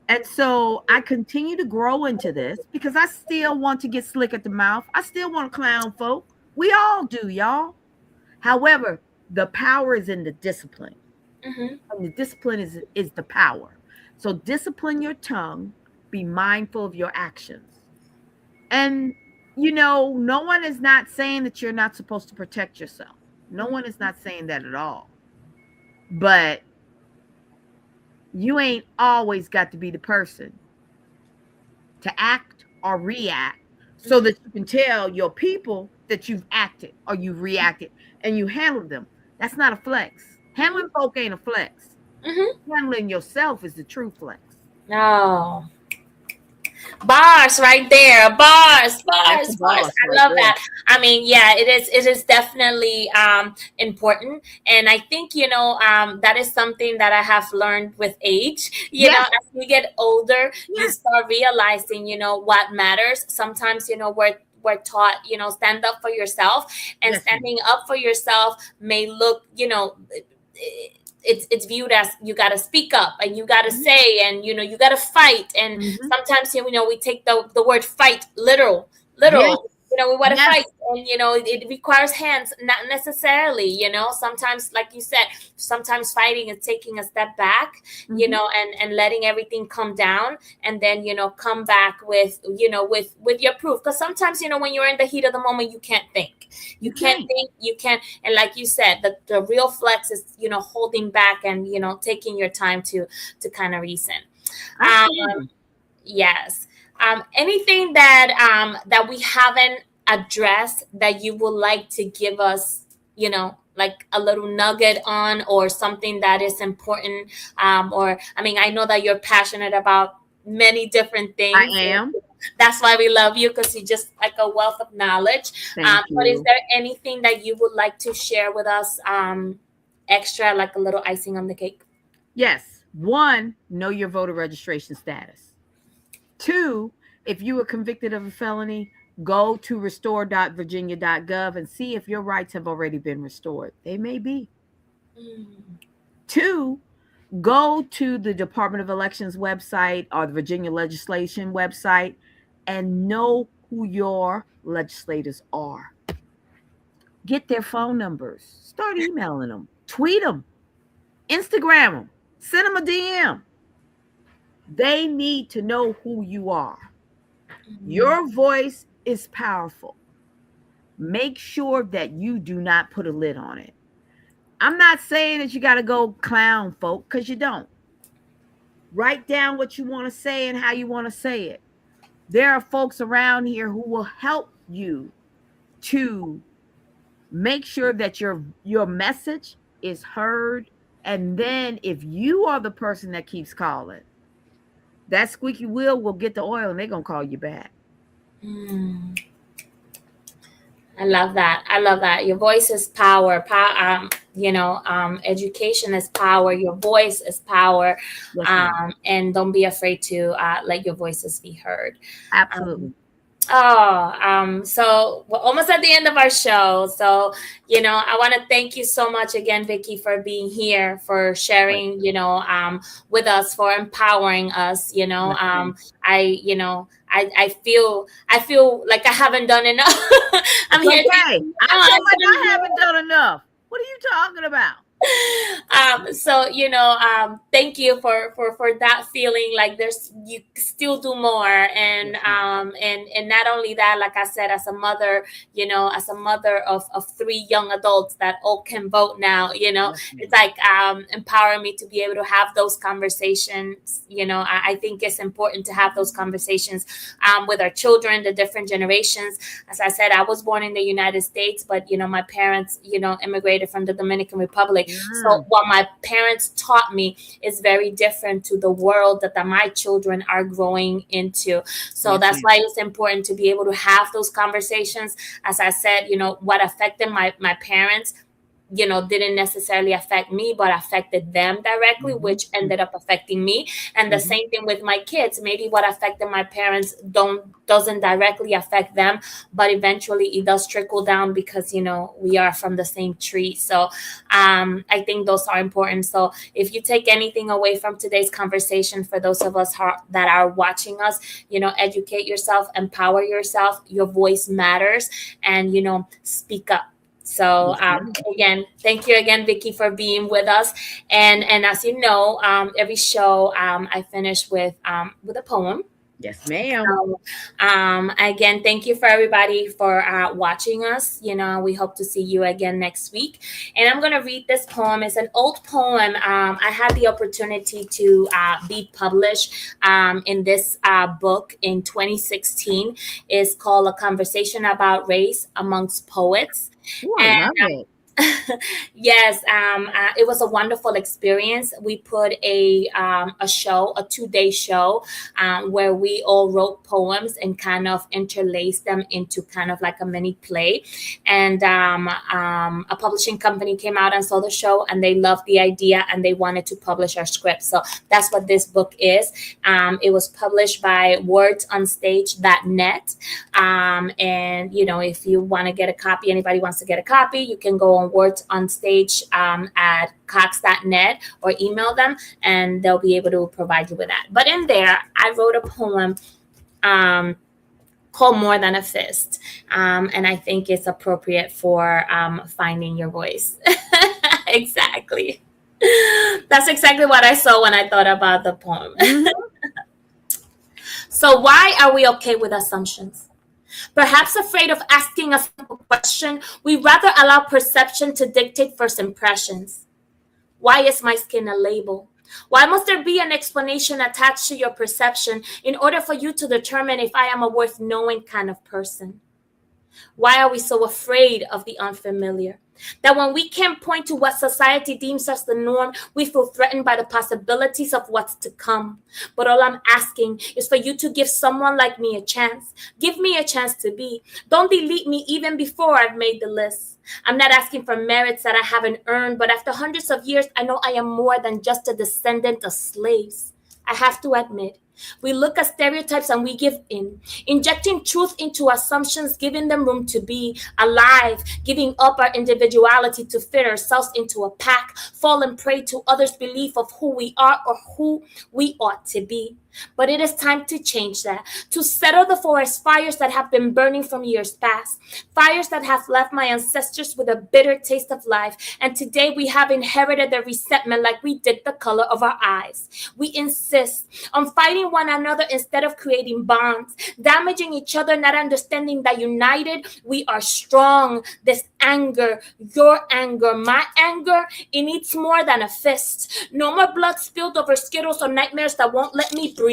And so I continue to grow into this because I still want to get slick at the mouth. I still want to clown folk. We all do, y'all. However, the power is in the discipline. Mm-hmm. And the discipline is the power. So discipline your tongue, be mindful of your actions. And no one is not saying that you're not supposed to protect yourself. No one is not saying that at all. But you ain't always got to be the person to act or react so Mm-hmm. that you can tell your people that you've acted or you've reacted and you handled them. That's not a flex. Handling folk ain't a flex. Mm-hmm. Handling yourself is the true flex. No. Bars right there. Bars, That's the bars, bars. boss I right love there. that. I mean, yeah, it is definitely important. And I think, that is something that I have learned with age. Yes, As you get older, you yes, start realizing, what matters. Sometimes, we're taught, stand up for yourself, and yes, ma'am. standing up for yourself may look, it's viewed as you got to speak up and you got to say, and you got to fight. And Mm-hmm. sometimes we take the word fight Yes, literal. We want to yes. fight, and it requires hands, not necessarily. Sometimes, like you said, sometimes fighting is taking a step back, Mm-hmm. and letting everything come down, and then come back with with your proof. Because sometimes, when you're in the heat of the moment, you can't think. You You can't can't. think. You can't. And like you said, the real flex is holding back, and taking your time to kind of reason. Um, Absolutely. yes. Anything that we haven't addressed that you would like to give us, like a little nugget on, or something that is important. Or I mean, I know that you're passionate about many different I things. am. That's why we love you, because you're just like a wealth of knowledge. Thank But is you. there anything that you would like to share with us, extra, like a little icing on the cake? Yes. One, know your voter registration status. Two, if you were convicted of a felony, go to restore.virginia.gov and see if your rights have already been restored. They may be. Mm. Two, go to the Department of Elections website or the Virginia legislation website and know who your legislators are. Get their phone numbers. Start emailing them. Tweet them. Instagram them. Send them a DM. They need to know who you are. Mm. Your voice is powerful. Make sure that you do not put a lid on it. I'm not saying that you got to go clown folk, because you don't. Write down what you want to say and how you want to say it. There are folks around here who will help you to make sure that your message is heard. And then if you are the person that keeps calling, that squeaky wheel will get the oil and they're going to call you back. Mm. I love that. I love that. Your voice is power. Education is power. Your voice is power. Yes, ma'am. And don't be afraid to let your voices be heard. Um, Absolutely. so we're almost at the end of our show. So, I want to thank you so much again, Vicky, for being here, for Right. sharing, with us, for empowering us. Yes, ma'am. I feel like I haven't done enough. I'm It's here okay. thinking, I "Oh, feel I like didn't I know." haven't done enough. What are you talking about? So thank you for that feeling, like there's you still do more. And Yes, ma'am. and not only that, like I said, as a mother, as a mother of three young adults that all can vote now, Yes, it's ma'am. like empowering me to be able to have those conversations. I think it's important to have those conversations with our children, the different generations. As I said, I was born in the United States, but my parents immigrated from the Dominican Republic. So Mm. what my parents taught me is very different to the world that my children are growing into. So Yes, that's ma'am. why it's important to be able to have those conversations. As I said, what affected my parents, didn't necessarily affect me, but affected them directly, Mm-hmm. which ended up affecting me. And the Mm-hmm. same thing with my kids. Maybe what affected my parents doesn't directly affect them, but eventually it does trickle down, because we are from the same tree. So I think those are important. So if you take anything away from today's conversation, for those of us that are watching us, educate yourself, empower yourself. Your voice matters, and speak up. So Yes, ma'am. again, thank you again, Vicky, for being with us. And as you know, every show I finish with a poem. Yes, ma'am. So, again, thank you for everybody for watching us. We hope to see you again next week. And I'm going to read this poem. It's an old poem. I had the opportunity to be published in this book in 2016. It's called A Conversation About Race Amongst Poets. Oh, I And love it. yes, it was a wonderful experience. We put a show, a 2-day show, where we all wrote poems and kind of interlaced them into kind of like a mini play. And a publishing company came out and saw the show, and they loved the idea, and they wanted to publish our script. So that's what this book is. It was published by wordsonstage.net. And if you want to get a copy, anybody wants to get a copy, you can go on Words on Stage at cox.net or email them, and they'll be able to provide you with that. But in there, I wrote a poem called More Than a Fist. And I think it's appropriate for finding your voice. Exactly. That's exactly what I saw when I thought about the poem. So why are we okay with assumptions? Perhaps afraid of asking a simple question, we rather allow perception to dictate first impressions. Why is my skin a label? Why must there be an explanation attached to your perception in order for you to determine if I am a worth knowing kind of person? Why are we so afraid of the unfamiliar? That when we can't point to what society deems as the norm, we feel threatened by the possibilities of what's to come. But all I'm asking is for you to give someone like me a chance. Give me a chance to be. Don't delete me even before I've made the list. I'm not asking for merits that I haven't earned, but after hundreds of years, I know I am more than just a descendant of slaves. I have to admit, we look at stereotypes and we give in, injecting truth into assumptions, giving them room to be alive, giving up our individuality to fit ourselves into a pack, falling prey to others' belief of who we are or who we ought to be. But it is time to change that, to settle the forest fires that have been burning from years past, fires that have left my ancestors with a bitter taste of life. And today we have inherited the resentment like we did the color of our eyes. We insist on fighting one another instead of creating bonds, damaging each other, not understanding that united we are strong. This anger, your anger, my anger, it needs more than a fist. No more blood spilled over Skittles or nightmares that won't let me breathe.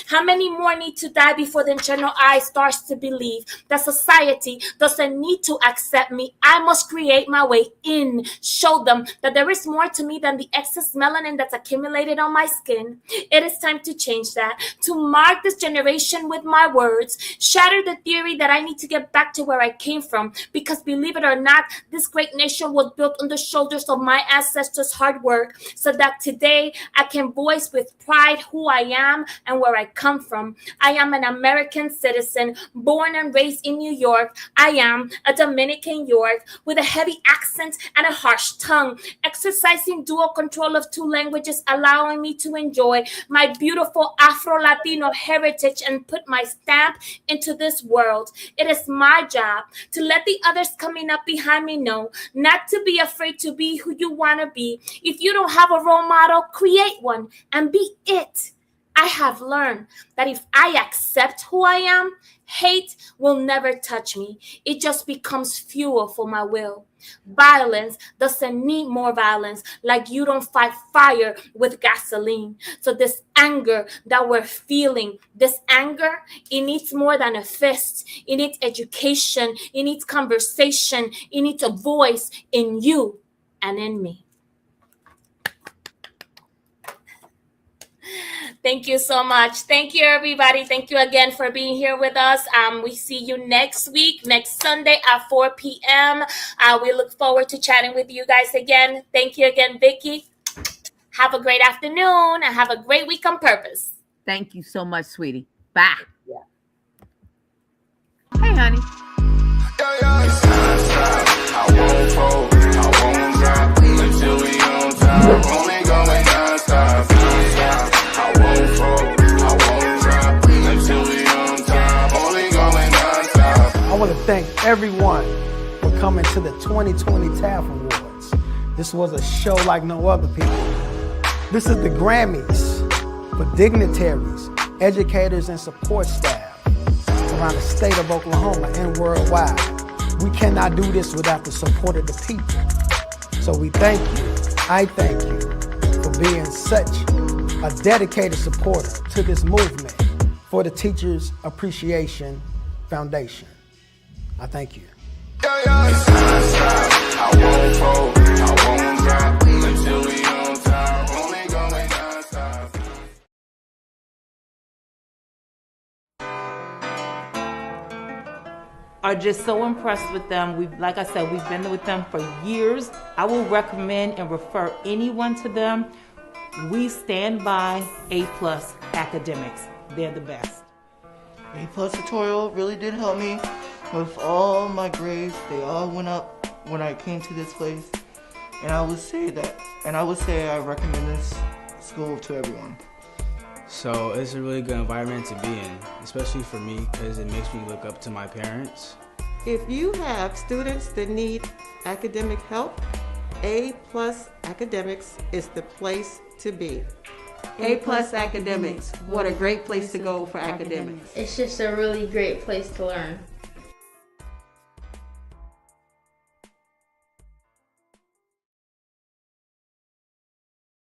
How many more need to die before the internal eye starts to believe that society doesn't need to accept me? I must create my way in, show them that there is more to me than the excess melanin that's accumulated on my skin. It is time to change that, to mark this generation with my words, shatter the theory that I need to get back to where I came from, because believe it or not, this great nation was built on the shoulders of my ancestors' hard work, so that today I can voice with pride who I am and where I come from. I am an American citizen, born and raised in New York. I am a Dominican York with a heavy accent and a harsh tongue, exercising dual control of 2 languages, allowing me to enjoy my beautiful Afro-Latino heritage and put my stamp into this world. It is my job to let the others coming up behind me know not to be afraid to be who you want to be. If you don't have a role model, create one and be it. I have learned that if I accept who I am, hate will never touch me. It just becomes fuel for my will. Violence doesn't need more violence, like you don't fight fire with gasoline. So this anger that we're feeling, this anger, it needs more than a fist. It needs education. It needs conversation. It needs a voice in you and in me. Thank you so much. Thank you, everybody. Thank you again for being here with us. We see you next week, next Sunday at 4 p.m. We look forward to chatting with you guys again. Thank you again, Vicky. Have a great afternoon and have a great week on purpose. Thank you so much, sweetie. Bye. Yeah. Hey, honey. I won't fold, I won't drop until we on top. Only going non-stop. I won't fold, I won't drop until we on top. Only going non-stop. I want to thank everyone for coming. coming to the 2020 TAF Awards. This was a show like no other, people. This is the Grammys for dignitaries, educators, and support staff around the state of Oklahoma and worldwide. We cannot do this without the support of the people. So we thank you, I thank you, for being such a dedicated supporter to this movement for the Teachers Appreciation Foundation. I thank you. It's non-stop. I won't fold, I won't drop until we on top. Only going non-stop. Are just so impressed with them. Like I said, we've been with them for years. I will recommend and refer anyone to them. We stand by A+ academics. They're the best. A+ tutorial really did help me with all my grades. They all went up when I came to this place. And I would say I recommend this school to everyone. So it's a really good environment to be in, especially for me because it makes me look up to my parents. If you have students that need academic help, A+ Academics is the place to be. A+ Academics, what a great place to go for academics. It's just a really great place to learn.